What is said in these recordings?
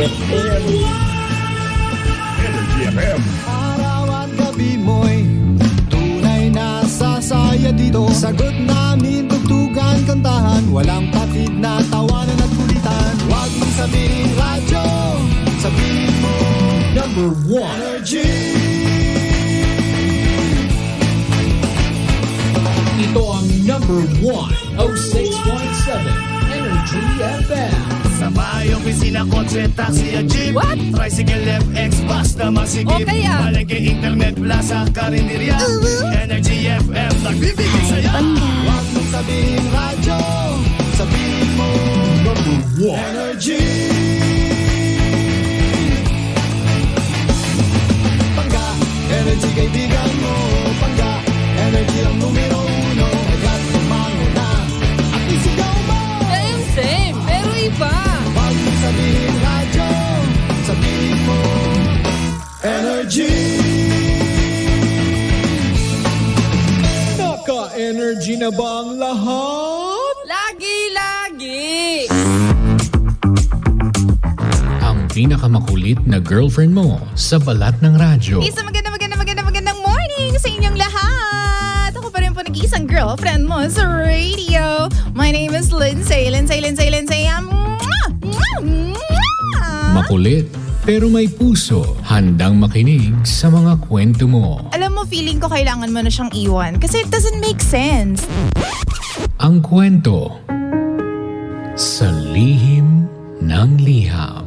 FM. Energy FM. Araw at gabi mo'y tunay na sasaya dito. Sagot namin, tugtugan, kantahan, walang patid na tawanan at kulitan. Huwag mong sabihin radyo, sabihin mo Number 1. Energy. Ito ang number 1, 06.7 Energy FM. Sa bahay, opisina, kotse, taxi at jeep. What? Tricycle, FX, basta masigip. O kaya? Palengke, internet, plaza, karinderya. Energy FM, nagbibigay saya. Huwag mong sabihin radyo, sabihin mo Number 1. Energy. Pangga, energy kaibigan mo. Pangga, energy ang numero uno. Agad tumango na at isigaw mo. Same, pero iba. Huwag mong sabihin radyo, sabihin mo Energy. Naka-energy na ba ang lahat? Lagi-lagi. Ang pinakamakulit na girlfriend mo sa balat ng radyo. Isang magandang morning sa inyong lahat. Ako pa rin po nag-iisang girlfriend mo sa radio. My name is Lindsay. Makulit pero may puso, handang makinig sa mga kwento mo. Alam mo, feeling ko kailangan mo na siyang iwan kasi it doesn't make sense. Ang kwento sa lihim ng liham.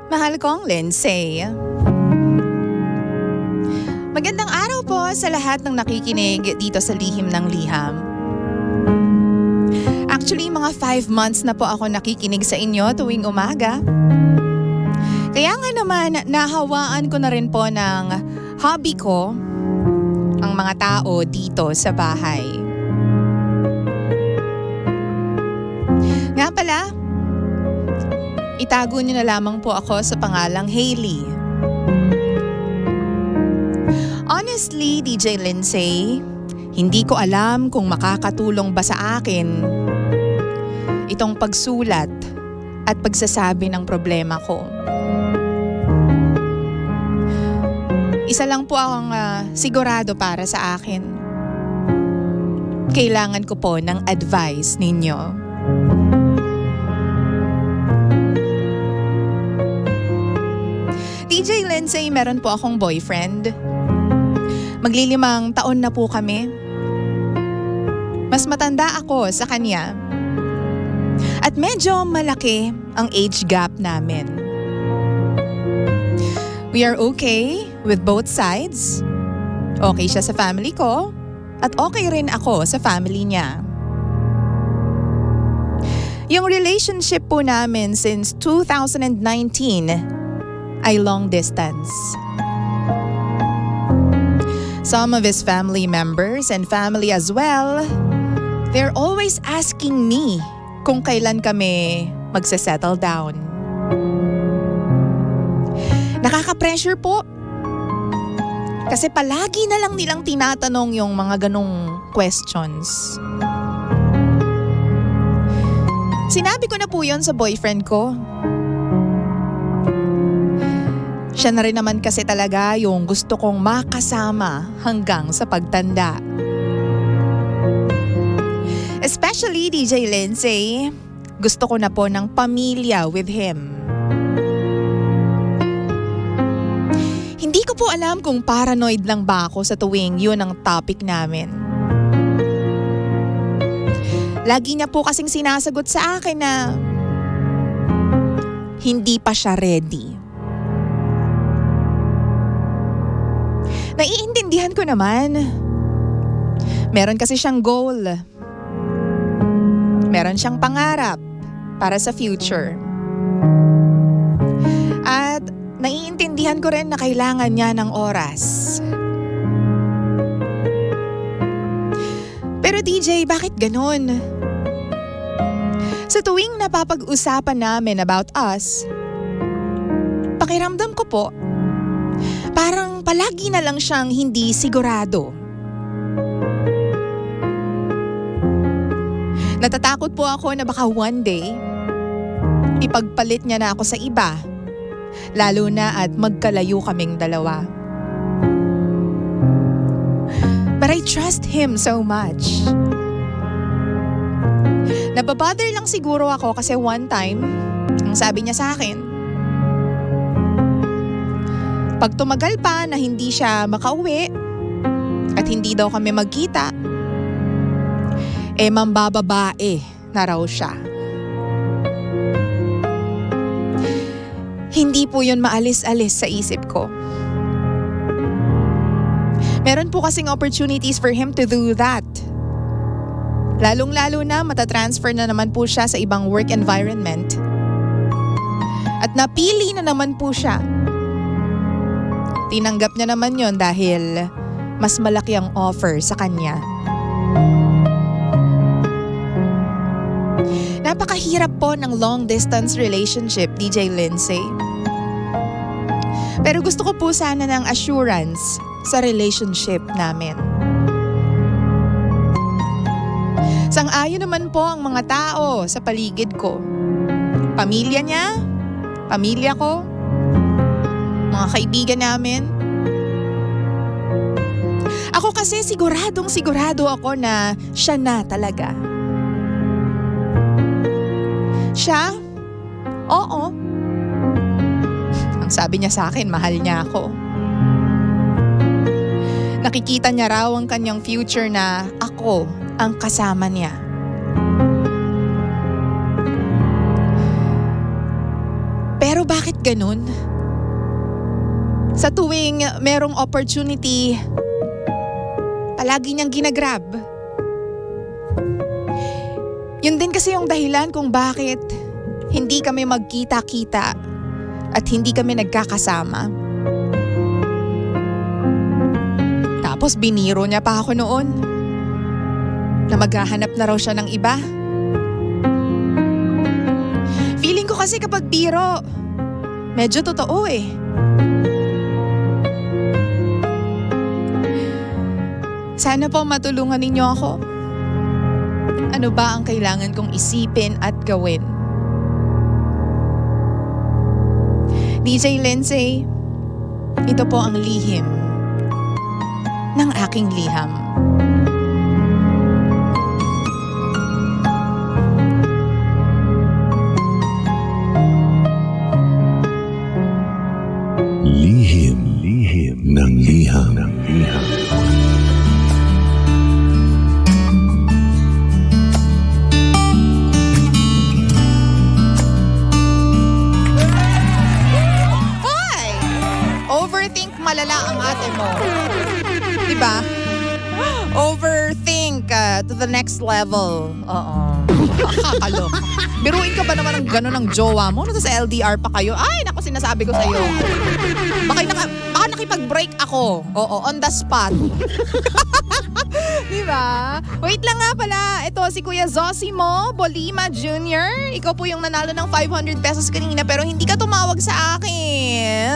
Mahal kong Lindsay. Magandang araw po sa lahat ng nakikinig dito sa Lihim ng Liham. Actually, mga 5 months na po ako nakikinig sa inyo tuwing umaga. Kaya nga naman, nahawaan ko na rin po ng hobby ko ang mga tao dito sa bahay. Nga pala, itago niyo na lamang po ako sa pangalang Hailey. Honestly, DJ Lindsay, hindi ko alam kung makakatulong ba sa akin itong pagsulat at pagsasabi ng problema ko. Isa lang po ang sigurado para sa akin. Kailangan ko po ng advice ninyo. DJ Lindsay, meron po akong boyfriend. Maglilimang taon na po kami. Mas matanda ako sa kanya. At medyo malaki ang age gap namin. We are okay with both sides. Okay siya sa family ko at okay rin ako sa family niya. Yung relationship po namin since 2019 ay long distance. Some of his family members and family as well, they're always asking me kung kailan kami magse-settle down. Nakaka-pressure po. Kasi palagi na lang nilang tinatanong yung mga ganong questions. Sinabi ko na po yun sa boyfriend ko. Siya na rin naman kasi talaga yung gusto kong makasama hanggang sa pagtanda. Especially DJ Lindsay, gusto ko na po ng pamilya with him. Hindi ko po alam kung paranoid lang ba ako sa tuwing yun ang topic namin. Lagi niya po kasing sinasagot sa akin na hindi pa siya ready. Naiintindihan ko naman. Meron kasi siyang goal. Meron siyang pangarap para sa future. At naiintindihan ko rin na kailangan niya ng oras. Pero DJ, bakit ganun? Sa tuwing napapag-usapan namin about us, pakiramdam ko po, parang palagi na lang siyang hindi sigurado. Natatakot po ako na baka one day, ipagpalit niya na ako sa iba. Lalo na at magkalayo kaming dalawa. But I trust him so much. Nababother lang siguro ako kasi one time, ang sabi niya sa akin, pag tumagal pa na hindi siya makauwi at hindi daw kami magkita, mambababae na raw siya. Hindi po yun maalis-alis sa isip ko. Meron po kasing opportunities for him to do that. Lalong-lalo na matatransfer na naman po siya sa ibang work environment. At napili na naman po siya. Tinanggap niya naman yon dahil mas malaki ang offer sa kanya. Napakahirap po ng long distance relationship, DJ Lindsay. Pero gusto ko po sana ng assurance sa relationship namin. Sang-ayon naman po ang mga tao sa paligid ko. Pamilya niya, pamilya ko, mga kaibigan namin. Ako kasi sigurado ako na siya na talaga. Siya? Oo. Ang sabi niya sa akin, mahal niya ako. Nakikita niya raw ang kanyang future na ako ang kasama niya. Pero bakit ganun? Sa tuwing merong opportunity, palagi niyang ginagrab. Yun din kasi yung dahilan kung bakit hindi kami magkita-kita at hindi kami nagkakasama. Tapos biniro niya pa ako noon na maghahanap na raw siya ng iba. Feeling ko kasi kapag biro, medyo totoo eh. Sana po matulungan ninyo ako. Ano ba ang kailangan kong isipin at gawin? DJ Lindsay, ito po ang lihim ng aking liham. Lihim ng liham. Malala ang ate mo. Diba? Overthink to the next level. Oo. Kakaloka. Biruin ka ba naman ng gano'n ng jowa mo? Sa LDR pa kayo? Ay, naku, sinasabi ko sa'yo. Baka nakipag-break ako. Oo, on the spot. Diba? Wait lang nga pala. Ito si Kuya Zosimo Bolima Jr. Ikaw po yung nanalo ng 500 pesos kanina pero hindi ka tumawag sa akin.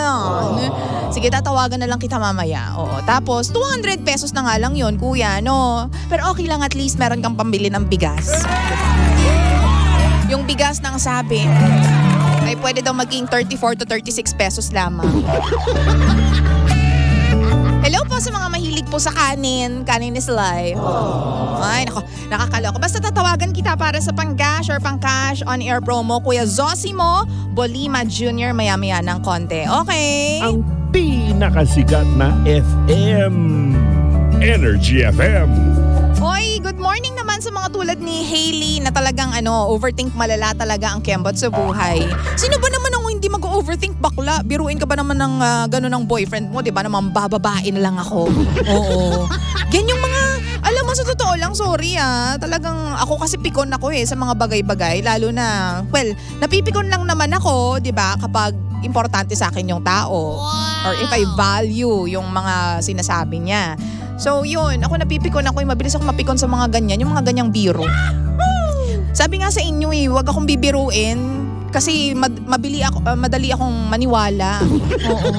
Sige, tatawagan na lang kita mamaya. Oo. Tapos, 200 pesos na nga lang yun, kuya, no? Pero okay lang, at least meron kang pambili ng bigas. Yung bigas ng sabi, ay pwede daw maging 34 to 36 pesos lamang. Hello po sa mga mahilig po sa kanin. Kanin is life. Ay, nako, nakakaloko. Basta tatawagan kita para sa pang-cash or pang-cash on-air promo, Kuya Zosimo Bolima Jr. maya-maya ng konti. Okay? Ang pinakasikat na FM. Energy FM. Hoy, good morning naman sa mga tulad ni Hailey na talagang overthink malala talaga ang kembot sa buhay. Sino ba naman ang hindi mag-overthink bakla? Biruin ka ba naman ng gano'n ng boyfriend mo? Diba naman bababain lang ako. Oo. Yan yung mga, alam mo sa totoo lang, sorry talagang ako kasi pikon ako sa mga bagay-bagay. Lalo na, well, napipikon lang naman ako, diba, kapag importante sa akin yung tao. Or if I value yung mga sinasabi niya. So yun, ako napipikon ako, mabilis ako mapikon sa mga ganyan, yung mga ganyang biro. Sabi nga sa inyo wag akong bibiruin kasi madali akong maniwala. Oo.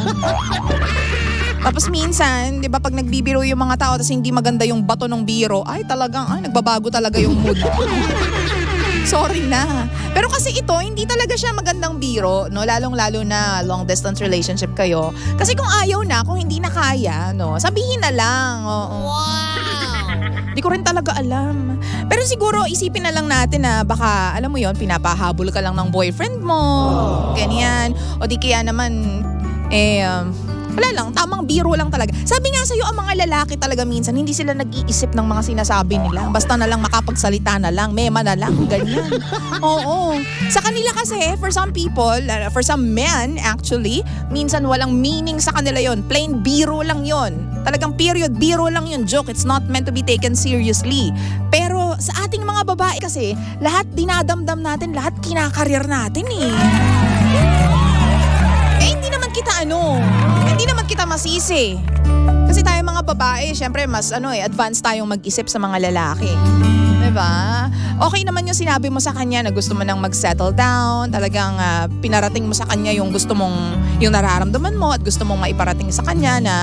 Tapos minsan, di ba, pag nagbibiro yung mga tao tapos hindi maganda yung bato ng biro, ay talagang, nagbabago talaga yung mood. Sorry na. Pero kasi ito, hindi talaga siya magandang biro, no? Lalong-lalo na long distance relationship kayo. Kasi kung ayaw na, kung hindi na kaya, no? Sabihin na lang. Oo. Wow! Di ko rin talaga alam. Pero siguro, isipin na lang natin na baka, alam mo yon, pinapahabol ka lang ng boyfriend mo. Ganyan. O di kaya naman, wala lang, tamang biro lang talaga. Sabi nga sa'yo, ang mga lalaki talaga minsan, hindi sila nag-iisip ng mga sinasabi nila. Basta na lang makapagsalita na lang, mema na lang, ganyan. Oo. Sa kanila kasi, for some people, for some men actually, minsan walang meaning sa kanila yon. Plain biro lang yon. Talagang period, biro lang yun. Joke, it's not meant to be taken seriously. Pero sa ating mga babae kasi, lahat dinadamdam natin, lahat kinakarir natin eh. Hindi naman kita masisi. Kasi tayo mga babae, syempre mas advanced tayong mag-isip sa mga lalaki. Diba? Okay naman yung sinabi mo sa kanya na gusto mo nang mag-settle down, talagang pinarating mo sa kanya yung gusto mong, yung nararamdaman mo at gusto mong maiparating sa kanya na,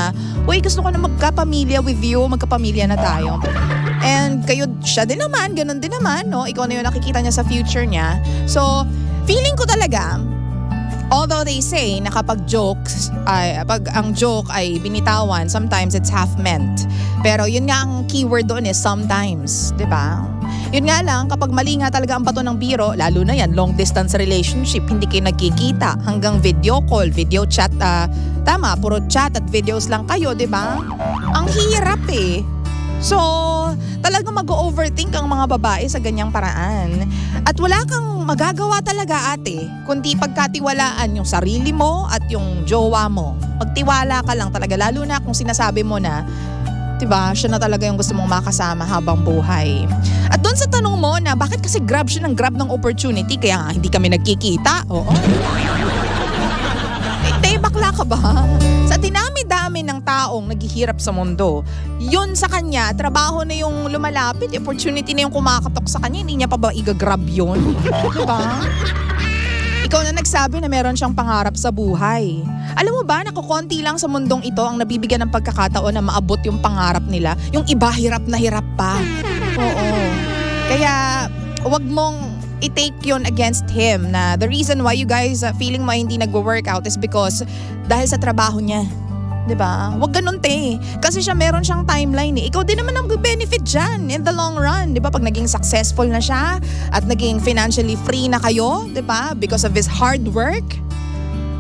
uy, gusto ko na magkapamilya with you, magkapamilya na tayo. And siya din naman, ganun din naman, no? Ikaw na yung nakikita niya sa future niya. So, feeling ko talaga, although they say na kapag ang joke ay binitawan, sometimes it's half meant. Pero yun nga ang keyword doon is sometimes, di ba? Yun nga lang, kapag mali nga talaga ang bato ng biro, lalo na yan, long distance relationship, hindi kayo nagkikita, hanggang video call, video chat, tama, puro chat at videos lang kayo, di ba? Ang hirap eh. So, talagang mag-overthink ang mga babae sa ganyang paraan. At wala kang magagawa talaga, ate, kundi pagkatiwalaan yung sarili mo at yung jowa mo. Pagtiwala ka lang talaga, lalo na kung sinasabi mo na, diba, siya na talaga yung gusto mong makasama habang buhay. At doon sa tanong mo na bakit kasi grab siya ng opportunity, kaya hindi kami nagkikita, oo. Hindi, bakla ka ba? Sa dinami-dami ng taong naghihirap sa mundo, yun sa kanya, trabaho na yung lumalapit, opportunity na yung kumakatok sa kanya, hindi niya pa ba i-grab yun? Diba? Ikaw na nagsabi na meron siyang pangarap sa buhay. Alam mo ba, nakukonti lang sa mundong ito ang nabibigyan ng pagkakataon na maabot yung pangarap nila. Yung iba, hirap na hirap pa. Oo. Kaya, wag mong i-take yun against him na the reason why you guys feeling mo hindi nagwo-workout is because dahil sa trabaho niya. 'Di ba? Wag ganun te. Kasi meron siyang timeline eh. Ikaw din naman ang benefit diyan in the long run, 'di ba? Pag naging successful na siya at naging financially free na kayo, 'di ba? Because of his hard work,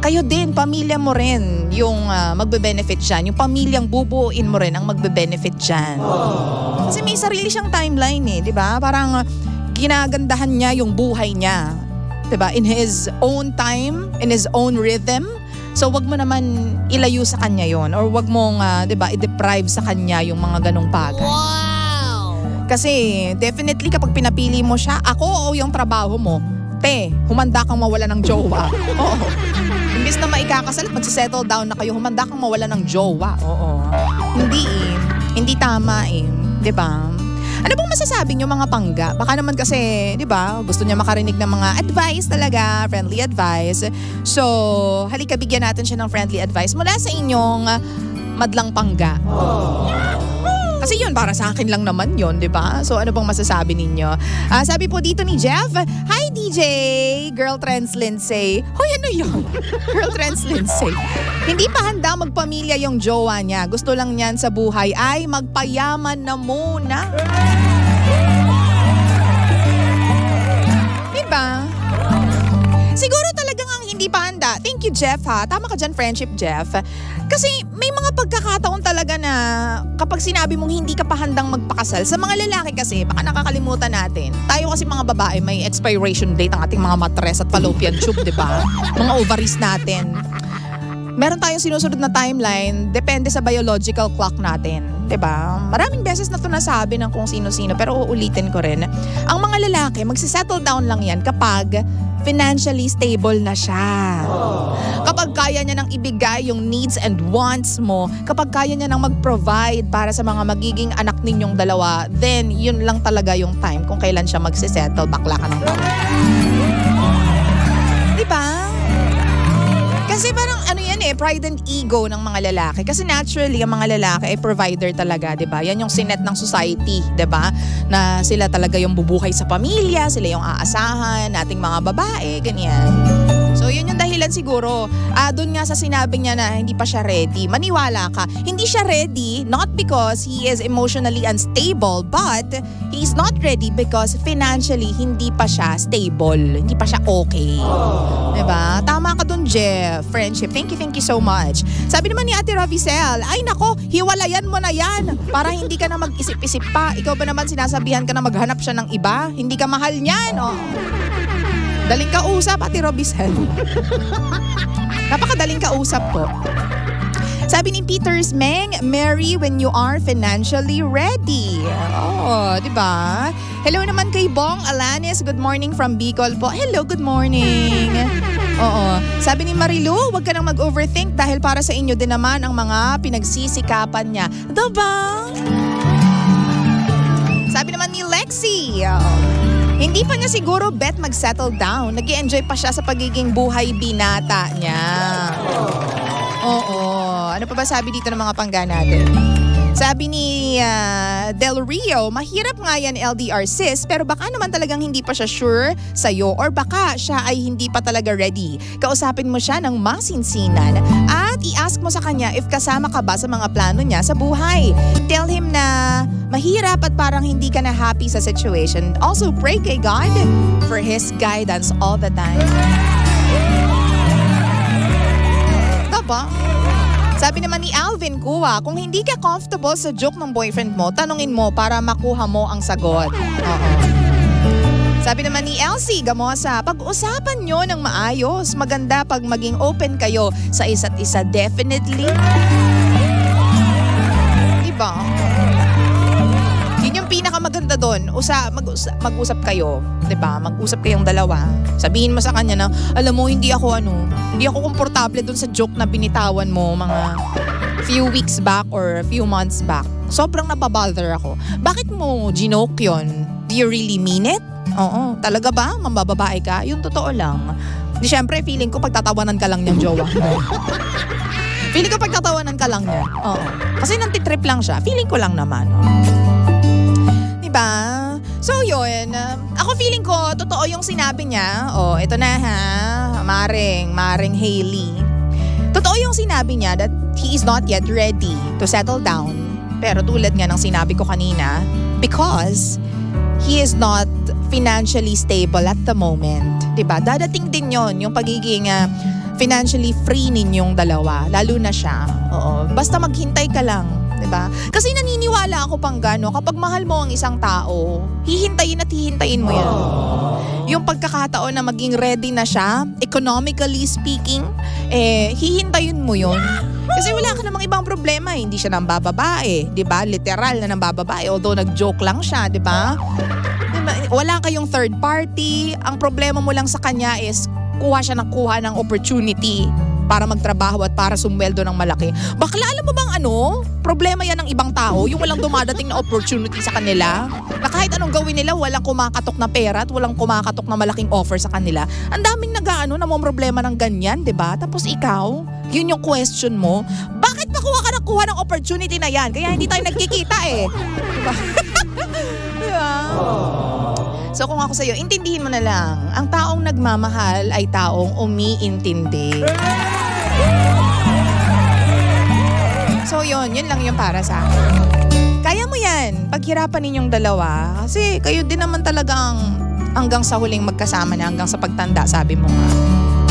kayo din, pamilya mo rin yung magbe-benefit diyan. Yung pamilyang bubuuin mo rin ang magbe-benefit diyan. Kasi may sarili siyang timeline eh, 'di ba? Parang ginagandahan niya yung buhay niya. 'Di ba? In his own time, in his own rhythm. So wag mo naman ilayo sa kanya yon or wag mong 'di ba, i-deprive sa kanya yung mga ganong bagay. Wow. Kasi definitely kapag pinapili mo siya, ako o yung trabaho mo, humanda kang mawala ng jowa. Oo. Imbis na maikakasal at magsisettle down na kayo, humanda kang mawala ng jowa. Oo. Hindi tama eh, 'di ba? Ano bang masasabi niyo mga pangga? Baka naman kasi, di ba, gusto niya makarinig ng mga advice talaga, friendly advice. So, halika bigyan natin siya ng friendly advice mula sa inyong madlang pangga. Kasi yun, para sa akin lang naman yun, di ba? So, ano bang masasabi ninyo? Sabi po dito ni Jeff, hi DJ, Girl Trends Lindsay. Hoy, ano yun? Girl Trends Lindsay. Hindi pa handa magpamilya yung jowa niya. Gusto lang niyan sa buhay ay magpayaman na muna. Diba? Siguro talagang ang hindi pa handa. Thank you, Jeff, ha? Tama ka dyan, friendship, Jeff. Kasi may mga pagkakataon talaga na kapag sinabi mong hindi ka pa handang magpakasal, sa mga lalaki kasi, baka nakakalimutan natin. Tayo kasi mga babae, may expiration date ang ating mga matres at fallopian tube, di ba? Mga ovaries natin. Meron tayong sinusunod na timeline, depende sa biological clock natin. 'Di ba? Maraming beses na ito nasabi ng kung sino-sino, pero uulitin ko rin. Ang mga lalaki, magsisettle down lang yan kapag financially stable na siya. Kapag kaya niya nang ibigay yung needs and wants mo, kapag kaya niya nang mag-provide para sa mga magiging anak ninyong dalawa, then yun lang talaga yung time kung kailan siya magsisettle. Bakla ka ng bakla. Diba? Kasi parang ano yan eh, pride and ego ng mga lalaki. Kasi naturally, ang mga lalaki ay provider talaga, di ba? Yan yung sinet ng society, di ba? Na sila talaga yung bubuhay sa pamilya, sila yung aasahan nating mga babae, ganyan. So yun yung dahilan siguro. Doon nga sa sinabi niya na hindi pa siya ready. Maniwala ka, hindi siya ready not because he is emotionally unstable, but he is not ready because financially hindi pa siya stable. Hindi pa siya okay. Diba? Tama ka dun, Jeff. Friendship. Thank you so much. Sabi naman ni Ate Ravicel, ay nako, hiwalayan mo na yan para hindi ka na mag-isip-isip pa. Ikaw ba naman sinasabihan ka na maghanap siya ng iba? Hindi ka mahal niyan. Oh. Daling kausap, Ate Robicel. Napakadaling kausap po. Sabi ni Peters Meng, marry when you are financially ready. Oh, di ba? Hello naman kay Bong Alanis. Good morning from Bicol po. Hello, good morning. Oo. Sabi ni Marilu, huwag ka nang mag-overthink dahil para sa inyo din naman ang mga pinagsisikapan niya. Diba? Sabi naman ni Lexi, hindi pa niya siguro bet mag-settle down. Nag-i-enjoy pa siya sa pagiging buhay binata niya. Oo. Ano pa ba sabi dito ng mga pangga natin? Sabi ni Del Rio, mahirap nga yan LDR sis, pero baka naman talagang hindi pa siya sure sa'yo or baka siya ay hindi pa talaga ready. Kausapin mo siya ng masinsinan at i-ask mo sa kanya if kasama ka ba sa mga plano niya sa buhay. Tell him na mahirap at parang hindi ka na happy sa situation. Also pray kay God for His guidance all the time. Diba? Sabi naman ni Alvin Kuwa, kung hindi ka comfortable sa joke ng boyfriend mo, tanungin mo para makuha mo ang sagot. Oo. Sabi naman ni Elsie Gamosa, pag-usapan nyo ng maayos. Maganda pag maging open kayo sa isa't isa. Definitely. Diba? Yun yung pinakamaganda doon. Mag-usap kayo. Diba? Mag-usap kayong dalawa. Sabihin mo sa kanya na, alam mo, hindi ako komportable doon sa joke na binitawan mo mga few weeks back or a few months back. Sobrang napabother ako. Bakit mo ginoke yun? Do you really mean it? Oo. Talaga ba? Mambababae ka? Yung totoo lang. Di syempre, feeling ko pagtatawanan ka lang niyang jowa. Feeling ko pagtatawanan ka lang niya. Oo. Kasi nantitrip lang siya. Feeling ko lang naman. Diba? So yun, ako feeling ko, totoo yung sinabi niya. Oh, ito na ha, Maring Hailey. Totoo yung sinabi niya that he is not yet ready to settle down. Pero tulad nga ng sinabi ko kanina, because he is not financially stable at the moment. Diba? Dadating din yon yung pagiging financially free ninyong dalawa. Lalo na siya. Oo. Basta maghintay ka lang. Diba? Kasi naniniwala ako pang gano, kapag mahal mo ang isang tao, hihintayin at hihintayin mo yan. Yung pagkakataon na maging ready na siya, economically speaking, hihintayin mo yun. Kasi wala ka namang ibang problema, hindi siya nambababae, diba? Literal na nambababae, although nag-joke lang siya, diba? Wala kayong third party, ang problema mo lang sa kanya is kuha siya ng opportunity para magtrabaho at para sumweldo ng malaki. Bakla, alam mo bang problema yan ng ibang tao, yung walang dumadating na opportunity sa kanila, na kahit anong gawin nila, walang kumakatok na pera at walang kumakatok na malaking offer sa kanila. Ang daming namang problema ng ganyan, diba? Tapos ikaw, yun yung question mo, bakit pa kuha ng opportunity na yan? Kaya hindi tayo nagkikita Diba? Diba? So kung ako sa'yo, intindihin mo na lang, ang taong nagmamahal ay taong umiintindi. So yun lang yung para sa akin. Kaya mo yan, paghirapan ninyong dalawa, kasi kayo din naman talagang hanggang sa huling magkasama na, hanggang sa pagtanda, sabi mo nga.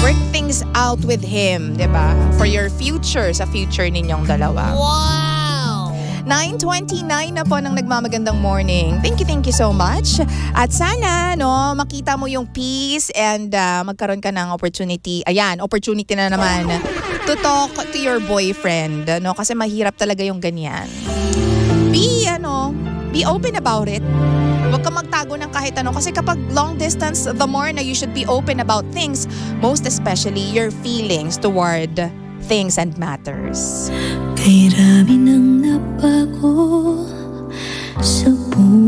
Work things out with him, diba? For your future, sa future ninyong dalawa. Wow! 9:29 na po ng nagmamagandang morning. Thank you so much. At sana, makita mo yung peace and magkaroon ka ng opportunity. Ayan, opportunity na naman to talk to your boyfriend. Kasi mahirap talaga yung ganyan. Be open about it. Huwag kang magtago ng kahit ano. Kasi kapag long distance, the more na you should be open about things. Most especially your feelings toward things and matters. Kay dami nang nabago sa buhay.